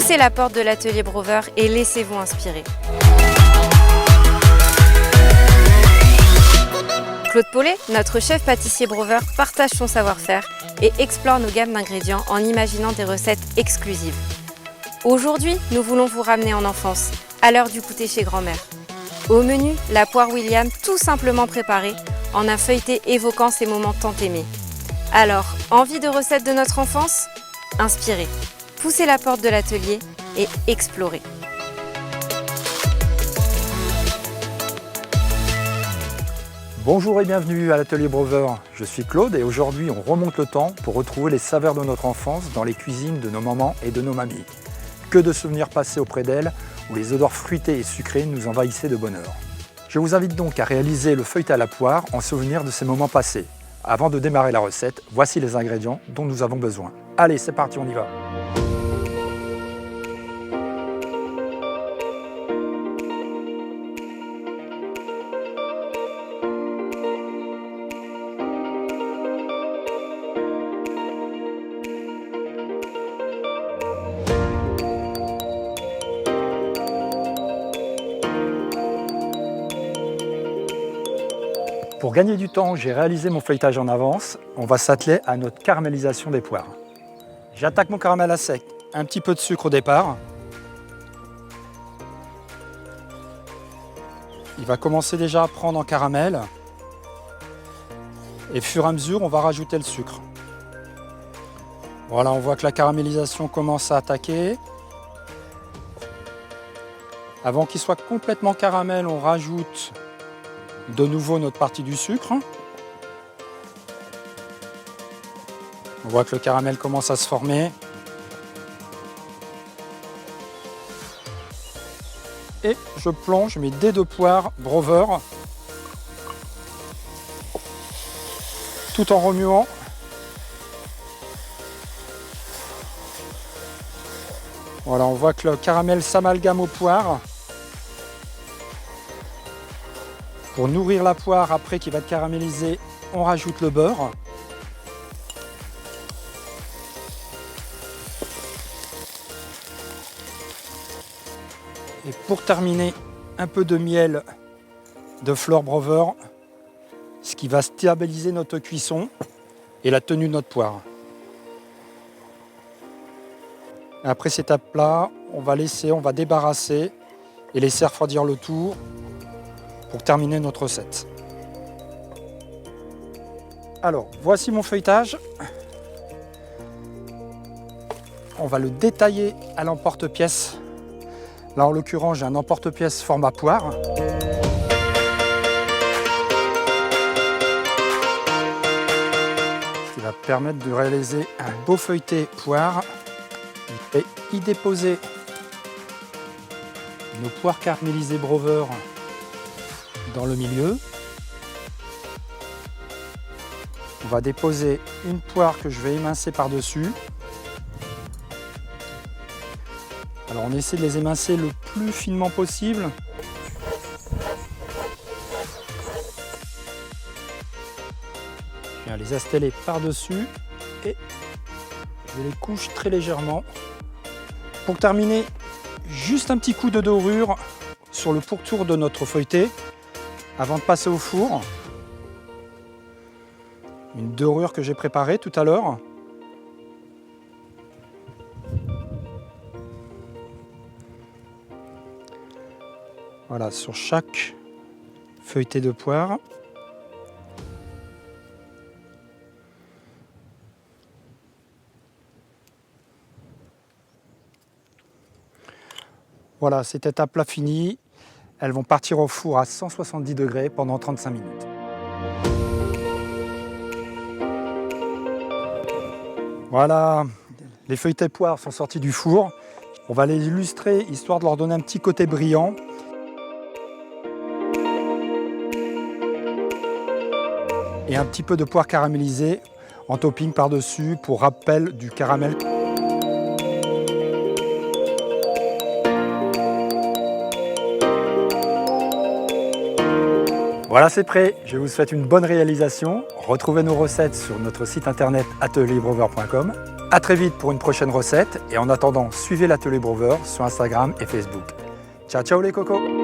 Poussez la porte de l'atelier Brover et laissez-vous inspirer. Claude Paulet, notre chef pâtissier Brover, partage son savoir-faire et explore nos gammes d'ingrédients en imaginant des recettes exclusives. Aujourd'hui, nous voulons vous ramener en enfance, à l'heure du goûter chez grand-mère. Au menu, la poire William tout simplement préparée en un feuilleté évoquant ces moments tant aimés. Alors, envie de recettes de notre enfance? Inspirez, poussez la porte de l'atelier et explorez. Bonjour et bienvenue à l'atelier Brover. Je suis Claude et aujourd'hui on remonte le temps pour retrouver les saveurs de notre enfance dans les cuisines de nos mamans et de nos mamies. Que de souvenirs passés auprès d'elles où les odeurs fruitées et sucrées nous envahissaient de bonheur. Je vous invite donc à réaliser le feuilleté à la poire en souvenir de ces moments passés. Avant de démarrer la recette, voici les ingrédients dont nous avons besoin. Allez, c'est parti, on y va! Pour gagner du temps, j'ai réalisé mon feuilletage en avance. On va s'atteler à notre caramélisation des poires. J'attaque mon caramel à sec, un petit peu de sucre au départ. Il va commencer déjà à prendre en caramel. Et au fur et à mesure, on va rajouter le sucre. Voilà, on voit que la caramélisation commence à attaquer. Avant qu'il soit complètement caramel, on rajoute de nouveau notre partie du sucre. On voit que le caramel commence à se former. Et je plonge mes dés de poire Brover tout en remuant. Voilà, on voit que le caramel s'amalgame aux poires. Pour nourrir la poire, après qu'il va être caramélisé, on rajoute le beurre. Et pour terminer, un peu de miel de fleur Brover, ce qui va stabiliser notre cuisson et la tenue de notre poire. Après cette étape-là, on va débarrasser et laisser refroidir le tout pour terminer notre recette. Alors, voici mon feuilletage. On va le détailler à l'emporte-pièce. Là, en l'occurrence, j'ai un emporte-pièce format poire. Ce qui va permettre de réaliser un beau feuilleté poire et y déposer nos poires caramélisées Brover dans le milieu. On va déposer une poire que je vais émincer par-dessus. Alors on essaie de les émincer le plus finement possible. Je viens les asteller par-dessus et je les couche très légèrement. Pour terminer, juste un petit coup de dorure sur le pourtour de notre feuilleté avant de passer au four. Une dorure que j'ai préparée tout à l'heure. Voilà, sur chaque feuilleté de poire. Voilà, cette étape-là finie. Elles vont partir au four à 170 degrés pendant 35 minutes. Voilà, les feuilletés poires sont sortis du four. On va les illustrer histoire de leur donner un petit côté brillant. Et un petit peu de poire caramélisée en topping par-dessus pour rappel du caramel. Voilà, c'est prêt. Je vous souhaite une bonne réalisation. Retrouvez nos recettes sur notre site internet atelier brover.com. A très vite pour une prochaine recette et en attendant, suivez l'Atelier Broveur sur Instagram et Facebook. Ciao ciao les cocos!